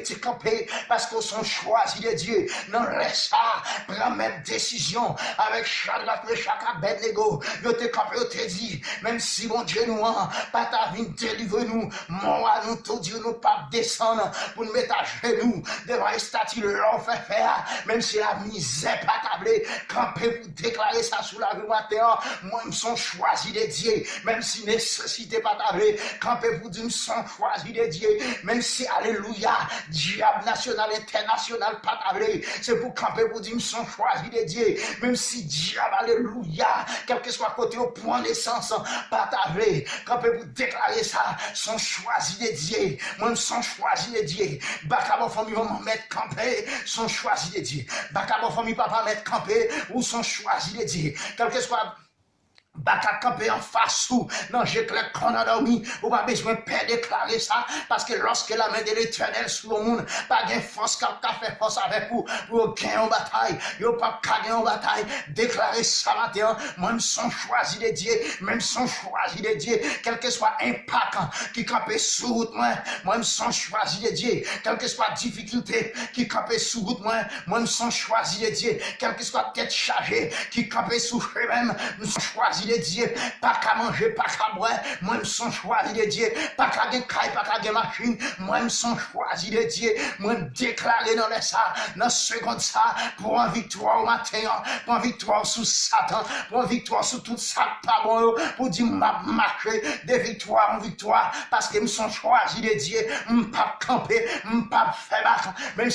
mettez camper parce qu'on sont choisis de Dieu. Non, laisse ça, prends même décision avec Shadrach, Meshach, Abednego. Yo te campé, yo te dit, même si mon Dieu nous a, pas ta vie, délivre-nous, moi, nous, tout Dieu, nous pas descendre pour nous mettre à genoux devant les statues, l'on fait faire, même si la misère pas tablée, camper pour déclarer ça sous la rue matin, moi, nous sommes choisis de Dieu, même si nécessité pas tablée, camper pour dire, nous sommes choisis de Dieu, même si, alléluia, diable national, international, pas tablé, c'est pour camper pour dire, nous sommes choisis de Dieu, même si diable, alléluia, quel que soit côté au point d'essence, pas tablé, camper pour déclarer ça, sont choisis de Dieu, moi, nous sommes choisis de Dieu, Bakabo famille, maman, mettre camper, sont choisis de Dieu, Bakabo famille, papa, mettre camper, ou sont choisis de Dieu, quel que soit Baka camper en face ou non j'ai clair qu'on a dormi ou pas besoin de déclarer ça parce que lorsque la main de l'Éternel sur le monde pas de force qui a fait force avec vous pour gagner en bataille yo pas gagner en bataille déclarer ça matin même sans choisir de Dieu même sans choisir de Dieu quel que soit impact qui campe sur route moi même sans choisir de Dieu quelle que soit difficulté qui campe sur route moi même sans choisir de Dieu quelle que soit tête chargée qui campe sur chemin nous choisir de Dieu, pas qu'à manger, pas qu'à boire, moi-même sans choisir de Dieu, pas qu'à gagner caille, pas qu'à gagner machine, moi-même sans choisir de Dieu, moi-même déclarer dans les ça, dans seconde ça, pour une victoire au matin, pour une victoire sous Satan, pour une victoire sous tout ça, pas bon, pour dire, m'a marché de victoire en victoire, parce que nous sommes choisis de Dieu, pas camper, pas faire battre, même